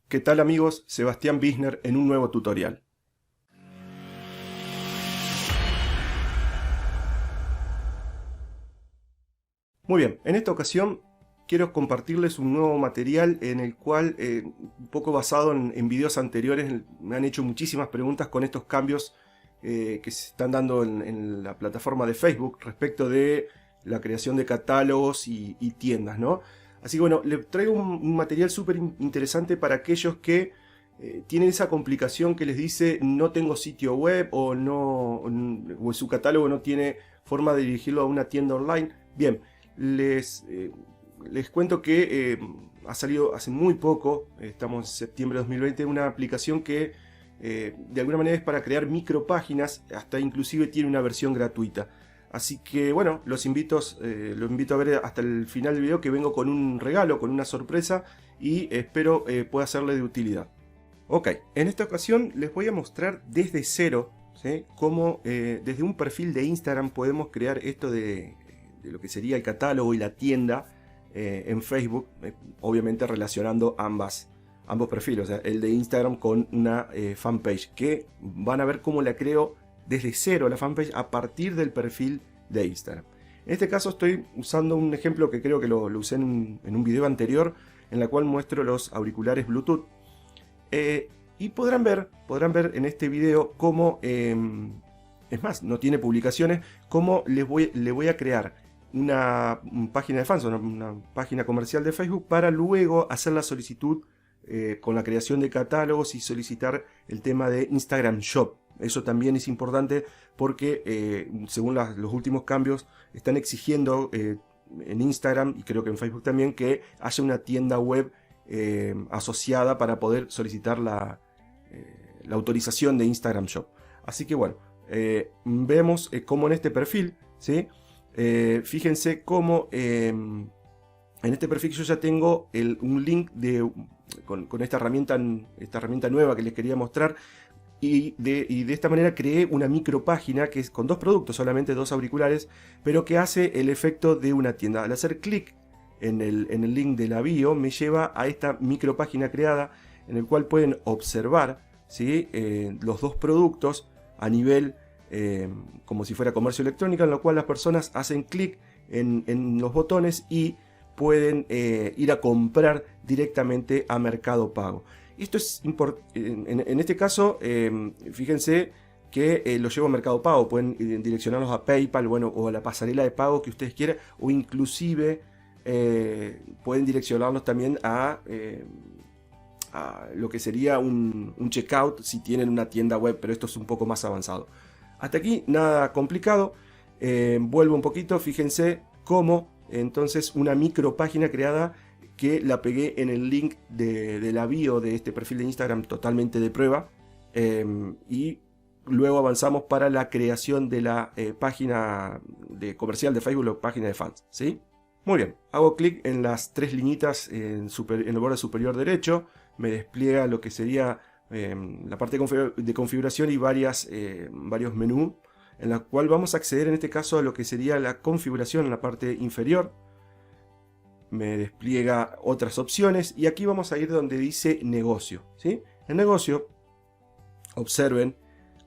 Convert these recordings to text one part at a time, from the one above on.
¿Qué tal amigos? Sebastián Bichner en un nuevo tutorial. Muy bien, en esta ocasión quiero compartirles un nuevo material en el cual, un poco basado en videos anteriores, me han hecho muchísimas preguntas con estos cambios que se están dando en la plataforma de Facebook respecto de la creación de catálogos y tiendas, ¿no? Así que bueno, les traigo un material súper interesante para aquellos que tienen esa complicación que les dice no tengo sitio web o su catálogo no tiene forma de dirigirlo a una tienda online. Bien, les cuento que ha salido hace muy poco, estamos en septiembre de 2020, una aplicación que de alguna manera es para crear micropáginas, hasta inclusive tiene una versión gratuita. Así que bueno, los invito a ver hasta el final del video, que vengo con un regalo, con una sorpresa, y espero pueda serle de utilidad. Ok, en esta ocasión les voy a mostrar desde cero, ¿sí?, cómo desde un perfil de Instagram podemos crear esto de lo que sería el catálogo y la tienda en Facebook, obviamente relacionando ambos perfiles, o sea, el de Instagram con una fanpage, que van a ver cómo la creo desde cero la fanpage a partir del perfil de Instagram. En este caso estoy usando un ejemplo que creo que lo usé en un video anterior, en la cual muestro los auriculares Bluetooth. Y podrán ver en este video cómo, es más, no tiene publicaciones, cómo le voy a crear una página de fans, una página comercial de Facebook, para luego hacer la solicitud con la creación de catálogos y solicitar el tema de Instagram Shop. Eso también es importante porque según los últimos cambios están exigiendo en Instagram, y creo que en Facebook también, que haya una tienda web asociada para poder solicitar la autorización de Instagram Shop. Así que bueno, vemos cómo en este perfil, ¿sí? Fíjense cómo en este perfil yo ya tengo un link con esta herramienta nueva que les quería mostrar, y de esta manera creé una micropágina que es con dos productos, solamente dos auriculares, pero que hace el efecto de una tienda. Al hacer clic en el link de la bio, me lleva a esta micropágina creada, en el cual pueden observar, ¿sí?, los dos productos a nivel como si fuera comercio electrónico, en lo cual las personas hacen clic en los botones y pueden ir a comprar directamente a Mercado Pago. Esto es importante. En este caso, fíjense que lo llevo a Mercado Pago. Pueden direccionarlos a PayPal, bueno, o a la pasarela de pago que ustedes quieran, o inclusive pueden direccionarlos también a lo que sería un checkout si tienen una tienda web, pero esto es un poco más avanzado. Hasta aquí nada complicado. Vuelvo un poquito, fíjense cómo entonces una micropágina creada, que la pegué en el link de la bio de este perfil de Instagram, totalmente de prueba, y luego avanzamos para la creación de la página comercial de Facebook, la página de fans, ¿sí? Muy bien, hago clic en las tres liñitas en el borde superior derecho, me despliega lo que sería la parte de configuración y varios menús, en la cual vamos a acceder en este caso a lo que sería la configuración en la parte inferior. Me despliega otras opciones y aquí vamos a ir donde dice negocio, ¿sí? En negocio, observen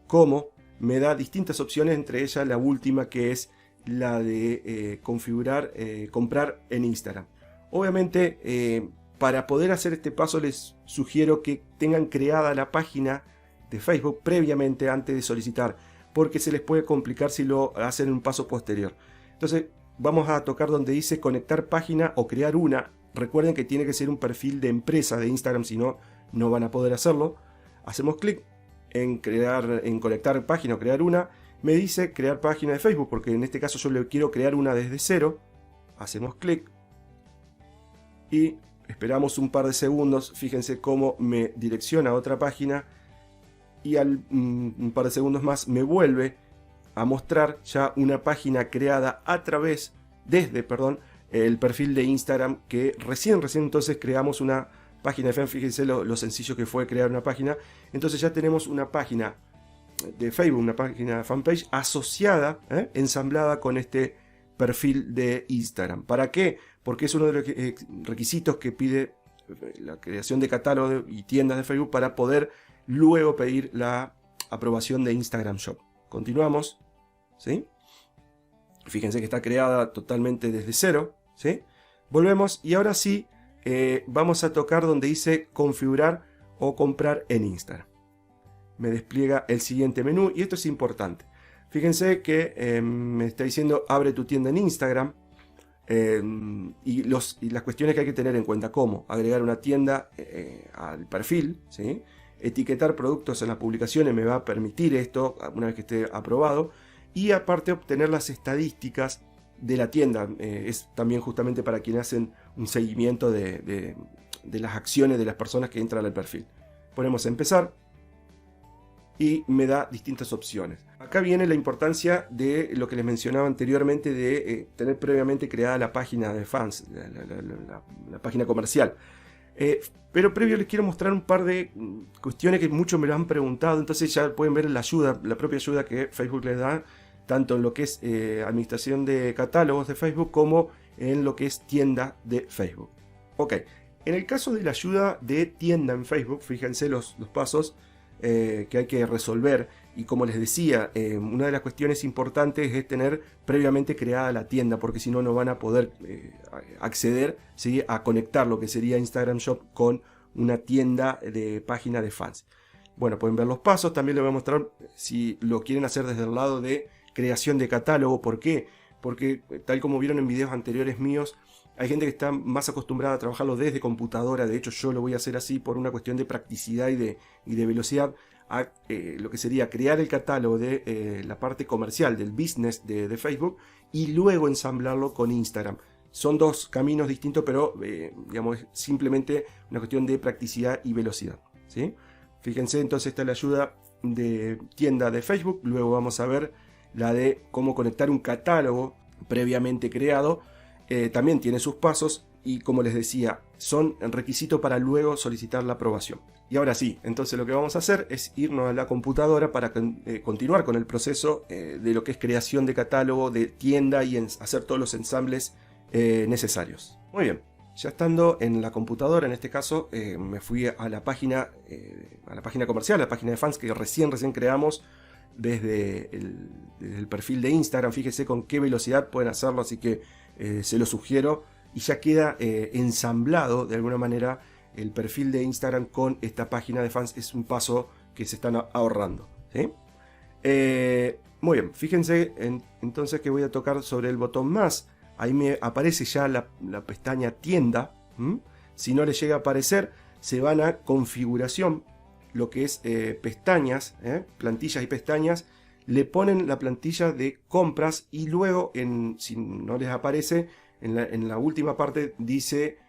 cómo me da distintas opciones, entre ellas la última, que es la de configurar, comprar en Instagram. Obviamente, para poder hacer este paso les sugiero que tengan creada la página de Facebook previamente, antes de solicitar, porque se les puede complicar si lo hacen en un paso posterior. Entonces vamos a tocar donde dice conectar página o crear una. Recuerden que tiene que ser un perfil de empresa de Instagram, si no, no van a poder hacerlo. Hacemos clic en conectar página o crear una. Me dice crear página de Facebook, porque en este caso yo le quiero crear una desde cero. Hacemos clic y esperamos un par de segundos. Fíjense cómo me direcciona a otra página, y un par de segundos más me vuelve a mostrar ya una página creada desde el perfil de Instagram, que recién entonces creamos una página de Facebook. Fíjense lo sencillo que fue crear una página. Entonces ya tenemos una página de Facebook, una página de fanpage asociada, ensamblada con este perfil de Instagram. ¿Para qué? Porque es uno de los requisitos que pide la creación de catálogo y tiendas de Facebook para poder luego pedir la aprobación de Instagram Shop. Continuamos, ¿sí? Fíjense que está creada totalmente desde cero, ¿sí? Volvemos y ahora sí vamos a tocar donde dice configurar o comprar en Instagram. Me despliega el siguiente menú y esto es importante. Fíjense que me está diciendo abre tu tienda en Instagram y las cuestiones que hay que tener en cuenta, como agregar una tienda al perfil, ¿sí? Etiquetar productos en las publicaciones me va a permitir esto una vez que esté aprobado, y aparte obtener las estadísticas de la tienda. Es también justamente para quienes hacen un seguimiento de las acciones de las personas que entran al perfil. Ponemos empezar y me da distintas opciones. Acá viene la importancia de lo que les mencionaba anteriormente de tener previamente creada la página de fans, la página comercial. Pero previo les quiero mostrar un par de cuestiones que muchos me lo han preguntado, entonces ya pueden ver la ayuda, la propia ayuda que Facebook les da, tanto en lo que es administración de catálogos de Facebook como en lo que es tienda de Facebook. Ok, en el caso de la ayuda de tienda en Facebook, fíjense los pasos que hay que resolver, y como les decía, una de las cuestiones importantes es tener previamente creada la tienda, porque si no, no van a poder acceder, ¿sí?, a conectar lo que sería Instagram Shop con una tienda de página de fans. Bueno, pueden ver los pasos. También les voy a mostrar si lo quieren hacer desde el lado de creación de catálogo. ¿Por qué? Porque tal como vieron en videos anteriores míos, hay gente que está más acostumbrada a trabajarlo desde computadora. De hecho, yo lo voy a hacer así por una cuestión de practicidad y de velocidad, a lo que sería crear el catálogo de la parte comercial del business de Facebook y luego ensamblarlo con Instagram. Son dos caminos distintos, pero digamos, es simplemente una cuestión de practicidad y velocidad, ¿sí? Fíjense, entonces está la ayuda de tienda de Facebook. Luego vamos a ver la de cómo conectar un catálogo previamente creado. También tiene sus pasos y, como les decía, son requisitos para luego solicitar la aprobación. Y ahora sí, entonces lo que vamos a hacer es irnos a la computadora para continuar con el proceso de lo que es creación de catálogo, de tienda y hacer todos los ensambles necesarios. Muy bien, ya estando en la computadora, en este caso me fui a la página comercial, a la página de fans que recién creamos desde el perfil de Instagram. Fíjese con qué velocidad pueden hacerlo, así que se lo sugiero, y ya queda ensamblado de alguna manera el perfil de Instagram con esta página de fans. Es un paso que se están ahorrando, ¿sí? Muy bien, fíjense entonces que voy a tocar sobre el botón más. Ahí me aparece ya la pestaña tienda. Si no les llega a aparecer, se van a configuración, lo que es pestañas, plantillas y pestañas. Le ponen la plantilla de compras y luego, si no les aparece, en la última parte dice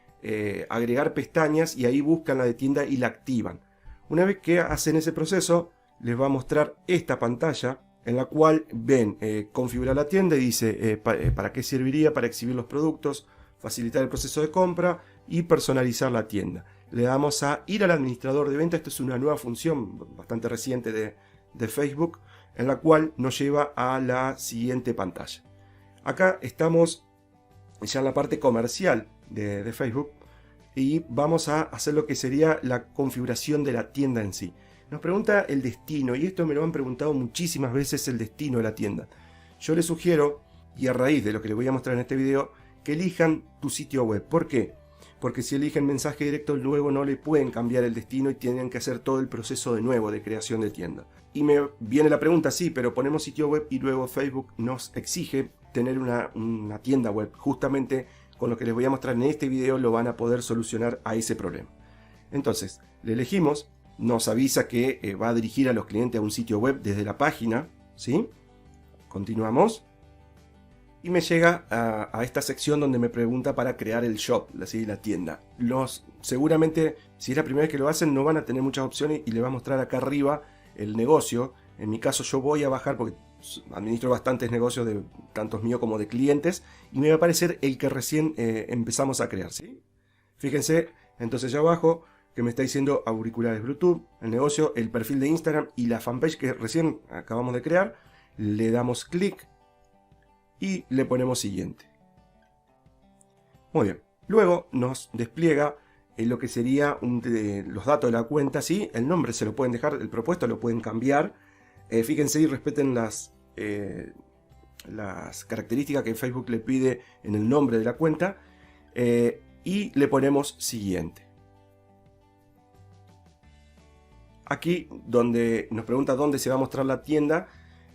agregar pestañas, y ahí buscan la de tienda y la activan. Una vez que hacen ese proceso, les va a mostrar esta pantalla en la cual ven configurar la tienda y dice para qué serviría: para exhibir los productos, facilitar el proceso de compra y personalizar la tienda. Le damos a ir al administrador de venta. Esto es una nueva función bastante reciente de Facebook, en la cual nos lleva a la siguiente pantalla. Acá estamos ya en la parte comercial de Facebook y vamos a hacer lo que sería la configuración de la tienda en sí. Nos pregunta el destino, y esto me lo han preguntado muchísimas veces, el destino de la tienda. Yo les sugiero, y a raíz de lo que les voy a mostrar en este video, que elijan tu sitio web. ¿Por qué? Porque si eligen mensaje directo, luego no le pueden cambiar el destino y tienen que hacer todo el proceso de nuevo de creación de tienda. Y me viene la pregunta: sí, pero ponemos sitio web y luego Facebook nos exige tener una tienda web. Justamente con lo que les voy a mostrar en este video lo van a poder solucionar a ese problema. Entonces, le elegimos, nos avisa que va a dirigir a los clientes a un sitio web desde la página, ¿sí? Continuamos. Y me llega a esta sección donde me pregunta para crear el shop, la tienda. Seguramente, si es la primera vez que lo hacen, no van a tener muchas opciones y le va a mostrar acá arriba el negocio. En mi caso, yo voy a bajar porque administro bastantes negocios, de tantos míos como de clientes, y me va a aparecer el que recién empezamos a crear, ¿sí? Fíjense, entonces ya abajo, que me está diciendo auriculares Bluetooth, el negocio, el perfil de Instagram y la fanpage que recién acabamos de crear. Le damos clic y le ponemos siguiente. Muy bien. Luego nos despliega lo que sería los datos de la cuenta, ¿sí? El nombre se lo pueden dejar, el propuesto lo pueden cambiar. Fíjense y respeten las características que Facebook le pide en el nombre de la cuenta. Y le ponemos siguiente. Aquí donde nos pregunta dónde se va a mostrar la tienda,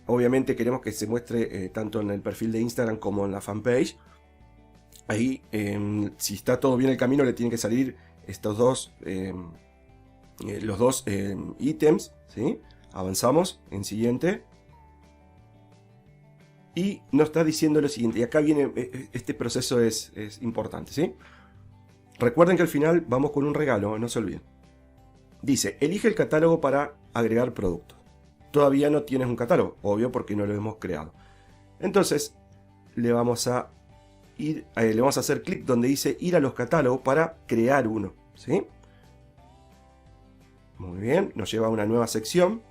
obviamente queremos que se muestre tanto en el perfil de Instagram como en la fanpage. Ahí, si está todo bien el camino, le tienen que salir estos dos, los dos ítems, ¿sí? Avanzamos en siguiente. Y nos está diciendo lo siguiente, y acá viene, este proceso es importante, ¿sí? Recuerden que al final vamos con un regalo, no se olviden. Dice, elige el catálogo para agregar productos. Todavía no tienes un catálogo, obvio, porque no lo hemos creado. Entonces, le vamos a hacer clic donde dice ir a los catálogos para crear uno, ¿sí? Muy bien, nos lleva a una nueva sección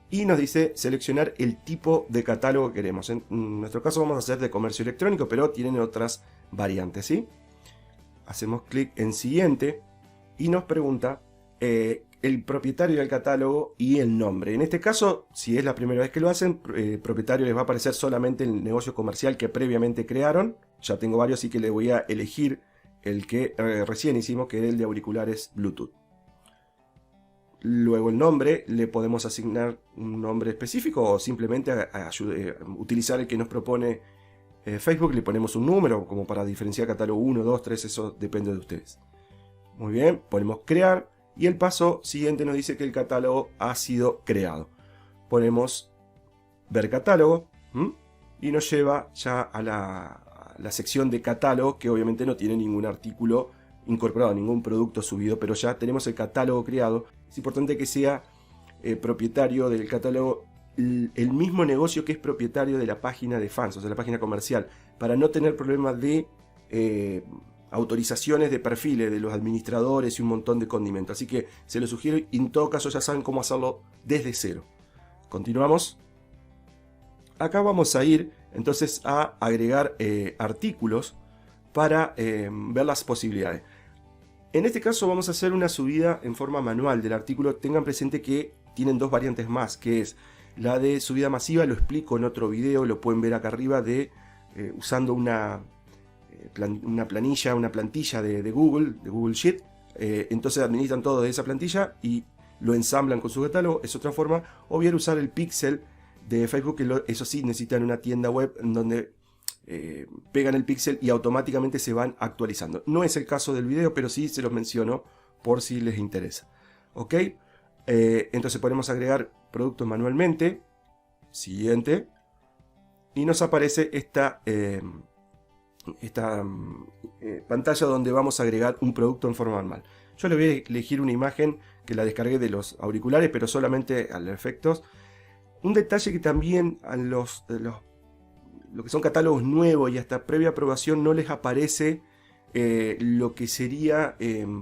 y nos dice seleccionar el tipo de catálogo que queremos. En nuestro caso vamos a hacer de comercio electrónico, pero tienen otras variantes, ¿sí? Hacemos clic en siguiente y nos pregunta el propietario del catálogo y el nombre. En este caso, si es la primera vez que lo hacen, propietario les va a aparecer solamente el negocio comercial que previamente crearon. Ya tengo varios, así que le voy a elegir el que recién hicimos, que era el de auriculares Bluetooth. Luego el nombre, le podemos asignar un nombre específico o simplemente utilizar el que nos propone Facebook. Le ponemos un número como para diferenciar catálogo 1, 2, 3, eso depende de ustedes. Muy bien, ponemos crear y el paso siguiente nos dice que el catálogo ha sido creado. Ponemos ver catálogo y nos lleva ya a la sección de catálogo, que obviamente no tiene ningún artículo incorporado, ningún producto subido, pero ya tenemos el catálogo creado. Es importante que sea propietario del catálogo el mismo negocio que es propietario de la página de fans, o sea, la página comercial, para no tener problemas de autorizaciones de perfiles de los administradores y un montón de condimentos. Así que se lo sugiero y en todo caso ya saben cómo hacerlo desde cero. Continuamos. Acá vamos a ir entonces a agregar artículos para ver las posibilidades. En este caso vamos a hacer una subida en forma manual del artículo. Tengan presente que tienen dos variantes más, que es la de subida masiva, lo explico en otro video, lo pueden ver acá arriba, usando una planilla, una plantilla de Google Sheet. Entonces administran todo de esa plantilla y lo ensamblan con su catálogo, es otra forma. O bien usar el pixel de Facebook, que eso sí necesitan una tienda web en donde pegan el pixel y automáticamente se van actualizando. No es el caso del video, pero sí se los menciono por si les interesa. Ok, entonces podemos agregar productos manualmente. Siguiente. Y nos aparece esta pantalla donde vamos a agregar un producto en forma manual. Yo le voy a elegir una imagen que la descargué de los auriculares, pero solamente a los efectos. Un detalle que también a lo que son catálogos nuevos y hasta previa aprobación no les aparece lo que sería,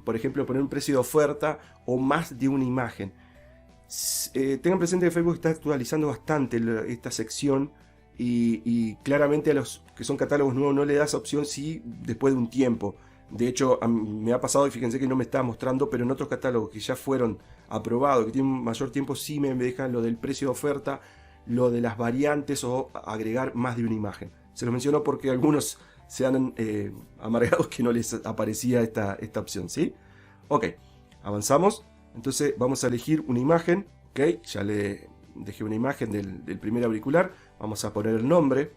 por ejemplo, poner un precio de oferta o más de una imagen. Tengan presente que Facebook está actualizando bastante esta sección y claramente a los que son catálogos nuevos no le da esa opción si después de un tiempo. De hecho, me ha pasado y fíjense que no me está mostrando, pero en otros catálogos que ya fueron aprobados, que tienen mayor tiempo, sí me dejan lo del precio de oferta, lo de las variantes o agregar más de una imagen. Se los menciono porque algunos se han amargado que no les aparecía esta opción, ¿sí? Ok, avanzamos. Entonces vamos a elegir una imagen. Ok, ya le dejé una imagen del primer auricular. Vamos a poner el nombre.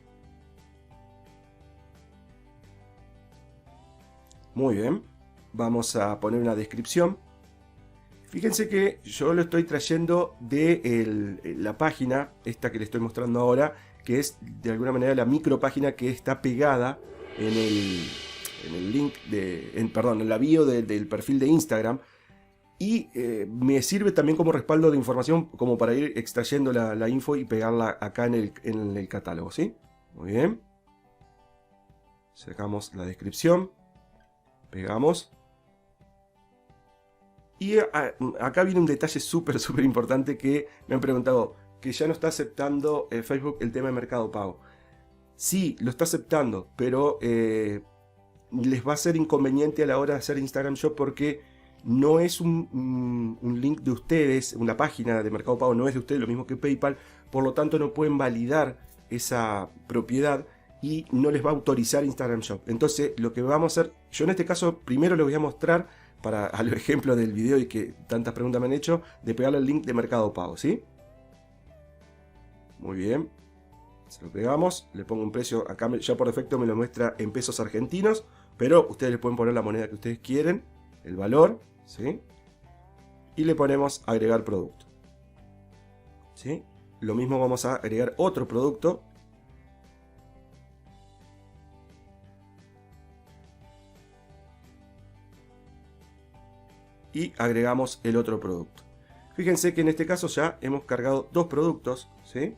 Muy bien. Vamos a poner una descripción. Fíjense que yo lo estoy trayendo de la página, esta que le estoy mostrando ahora, que es de alguna manera la micro página que está pegada en el link, en la bio del perfil de Instagram. Y me sirve también como respaldo de información, como para ir extrayendo la info y pegarla acá en el catálogo, ¿sí? Muy bien. Sacamos la descripción. Pegamos. Y acá viene un detalle súper importante que me han preguntado, que ya no está aceptando Facebook el tema de Mercado Pago. Sí, lo está aceptando, pero les va a ser inconveniente a la hora de hacer Instagram Shop porque no es un link de ustedes, una página de Mercado Pago no es de ustedes, lo mismo que PayPal, por lo tanto no pueden validar esa propiedad y no les va a autorizar Instagram Shop. Entonces lo que vamos a hacer, yo en este caso primero les voy a mostrar, para al ejemplo del video y que tantas preguntas me han hecho, de pegarle el link de Mercado Pago, ¿sí? Muy bien, se lo pegamos, le pongo un precio, acá ya por defecto me lo muestra en pesos argentinos, pero ustedes le pueden poner la moneda que ustedes quieren, el valor, ¿sí? Y le ponemos agregar producto, ¿sí? Lo mismo vamos a agregar otro producto. Y agregamos el otro producto. Fíjense que en este caso ya hemos cargado dos productos, ¿sí?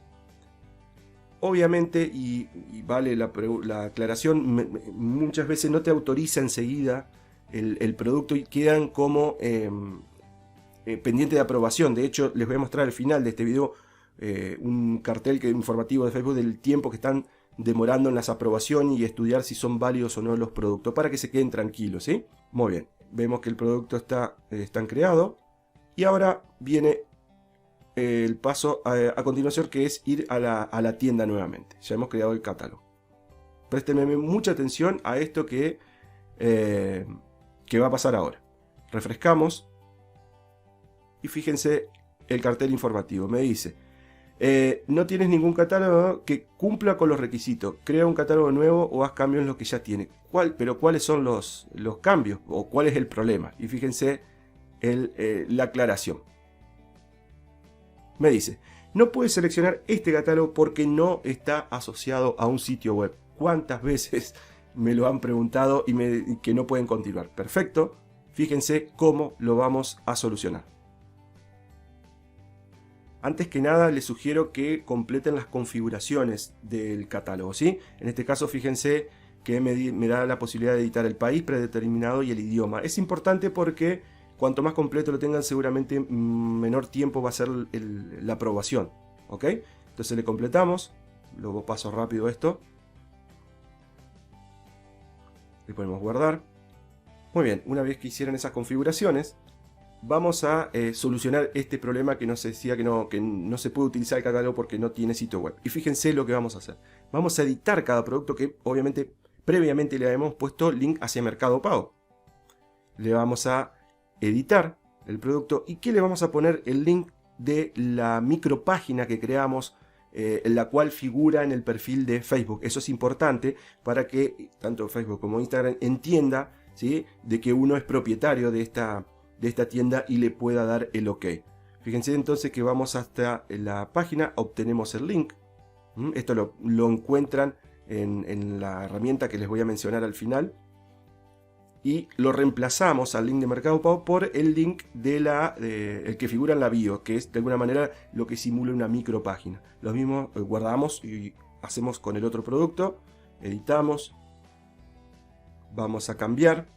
Obviamente, y vale la aclaración, muchas veces no te autoriza enseguida el producto y quedan como pendiente de aprobación. De hecho, les voy a mostrar al final de este video un cartel informativo de Facebook del tiempo que están demorando en las aprobaciones y estudiar si son válidos o no los productos, para que se queden tranquilos, ¿sí? Muy bien, vemos que el producto está creado y ahora viene el paso a continuación, que es ir a la tienda nuevamente. Ya hemos creado el catálogo. Préstenme mucha atención a esto que va a pasar ahora. Refrescamos y fíjense el cartel informativo. Me dice, no tienes ningún catálogo que cumpla con los requisitos. Crea un catálogo nuevo o haz cambios en lo que ya tiene. Pero ¿cuáles son los cambios? ¿O cuál es el problema? Y fíjense la aclaración. Me dice, no puedes seleccionar este catálogo porque no está asociado a un sitio web. ¿Cuántas veces me lo han preguntado y que no pueden continuar? Perfecto. Fíjense cómo lo vamos a solucionar. Antes que nada les sugiero que completen las configuraciones del catálogo, ¿sí? En este caso fíjense que me da la posibilidad de editar el país predeterminado y el idioma. Es importante porque cuanto más completo lo tengan, seguramente menor tiempo va a ser la aprobación, ¿ok? Entonces le completamos, luego paso rápido esto. Le ponemos guardar. Muy bien, una vez que hicieron esas configuraciones, vamos a solucionar este problema que nos decía que no se puede utilizar el catálogo porque no tiene sitio web. Y fíjense lo que vamos a hacer. Vamos a editar cada producto que obviamente previamente le habíamos puesto link hacia Mercado Pago. Le vamos a editar el producto y que le vamos a poner el link de la micropágina que creamos, en la cual figura en el perfil de Facebook. Eso es importante para que tanto Facebook como Instagram entienda, ¿sí?, de que uno es propietario de esta tienda y le pueda dar el OK. Fíjense entonces que vamos hasta la página, obtenemos el link. Esto lo encuentran en la herramienta que les voy a mencionar al final. Y lo reemplazamos al link de Mercado Pago por el link el que figura en la bio, que es de alguna manera lo que simula una micropágina. Lo mismo guardamos y hacemos con el otro producto. Editamos. Vamos a cambiar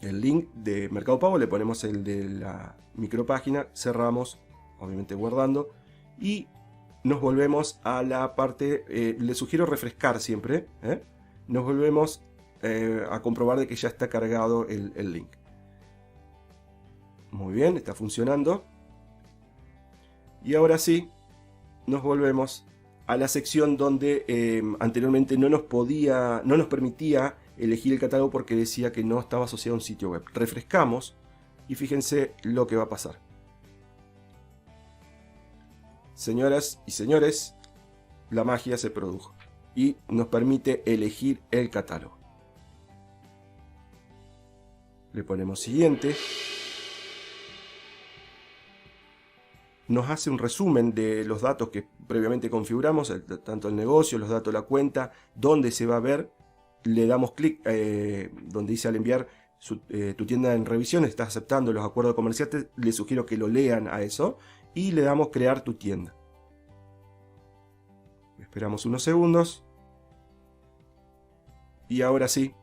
el link de Mercado Pago, le ponemos el de la micropágina, cerramos, obviamente guardando, y nos volvemos a la parte, les sugiero refrescar siempre, nos volvemos a comprobar de que ya está cargado el link. Muy bien, está funcionando. Y ahora sí, nos volvemos a la sección donde anteriormente no nos permitía elegir el catálogo porque decía que no estaba asociado a un sitio web. Refrescamos y fíjense lo que va a pasar. Señoras y señores, la magia se produjo y nos permite elegir el catálogo. Le ponemos siguiente. Nos hace un resumen de los datos que previamente configuramos, tanto el negocio, los datos de la cuenta, dónde se va a ver. Le damos clic donde dice al enviar tu tienda en revisión, está aceptando los acuerdos comerciales, les sugiero que lo lean a eso y le damos crear tu tienda. Esperamos unos segundos y ahora sí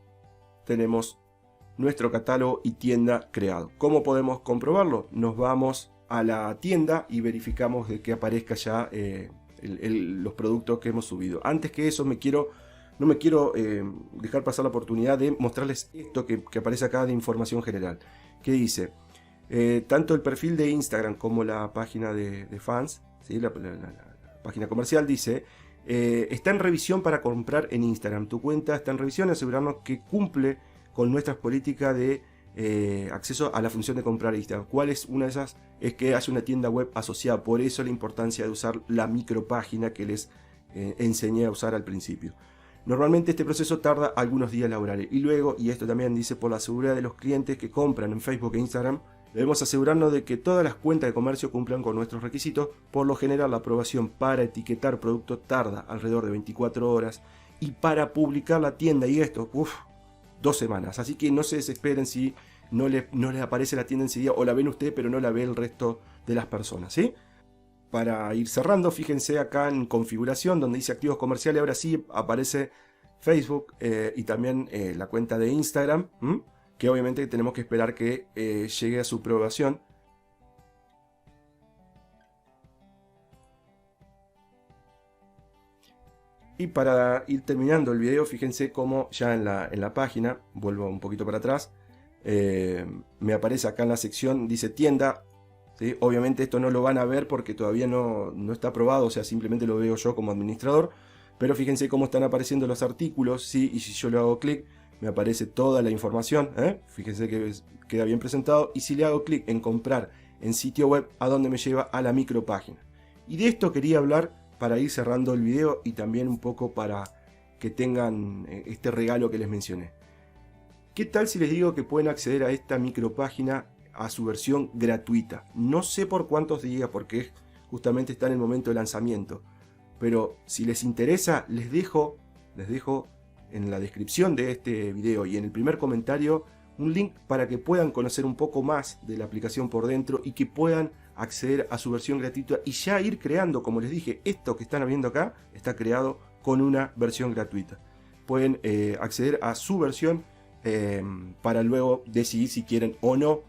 tenemos nuestro catálogo y tienda creado. ¿Cómo podemos comprobarlo? Nos vamos a la tienda y verificamos de que aparezca ya los productos que hemos subido. Antes que eso me quiero no me quiero dejar pasar la oportunidad de mostrarles esto que aparece acá de información general. Que dice, tanto el perfil de Instagram como la página de fans, ¿sí? la página comercial dice, está en revisión para comprar en Instagram. Tu cuenta está en revisión, asegurarnos que cumple con nuestras políticas de acceso a la función de comprar Instagram. ¿Cuál es una de esas? Es que haya una tienda web asociada. Por eso la importancia de usar la micropágina que les enseñé a usar al principio. Normalmente este proceso tarda algunos días laborales. Y luego, y esto también dice, por la seguridad de los clientes que compran en Facebook e Instagram, debemos asegurarnos de que todas las cuentas de comercio cumplan con nuestros requisitos. Por lo general, la aprobación para etiquetar productos tarda alrededor de 24 horas. Y para publicar la tienda y esto, 2 semanas. Así que no se desesperen si no les aparece la tienda enseguida o la ven ustedes pero no la ve el resto de las personas, ¿sí? Para ir cerrando, fíjense acá en configuración donde dice activos comerciales. Ahora sí aparece Facebook y también la cuenta de Instagram, que obviamente tenemos que esperar que llegue a su aprobación. Y para ir terminando el video, fíjense cómo ya en la página, vuelvo un poquito para atrás, me aparece acá en la sección, dice tienda, ¿sí? Obviamente esto no lo van a ver porque todavía no está aprobado, o sea, simplemente lo veo yo como administrador, pero fíjense cómo están apareciendo los artículos, ¿sí? Y si yo le hago clic, me aparece toda la información, fíjense que queda bien presentado, y si le hago clic en comprar en sitio web, ¿a dónde me lleva? A la micropágina. Y de esto quería hablar para ir cerrando el video y también un poco para que tengan este regalo que les mencioné. ¿Qué tal si les digo que pueden acceder a esta micropágina a su versión gratuita? No sé por cuántos días porque justamente está en el momento de lanzamiento, pero si les interesa les dejo en la descripción de este video y en el primer comentario un link para que puedan conocer un poco más de la aplicación por dentro y que puedan acceder a su versión gratuita y ya ir creando, como les dije, esto que están viendo acá está creado con una versión gratuita. Pueden acceder a su versión para luego decidir si quieren o no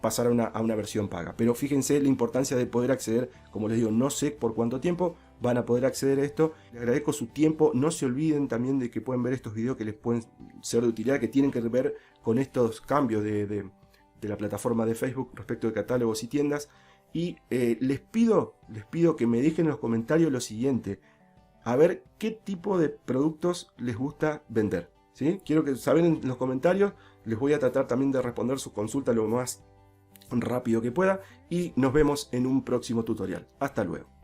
pasar a una versión paga. Pero fíjense la importancia de poder acceder, como les digo, no sé por cuánto tiempo van a poder acceder a esto. Les agradezco su tiempo, no se olviden también de que pueden ver estos videos que les pueden ser de utilidad, que tienen que ver con estos cambios de la plataforma de Facebook respecto de catálogos y tiendas. Y les pido que me dejen en los comentarios lo siguiente, a ver qué tipo de productos les gusta vender, ¿sí? Quiero que saben en los comentarios, les voy a tratar también de responder sus consultas lo más rápido que pueda y nos vemos en un próximo tutorial. Hasta luego.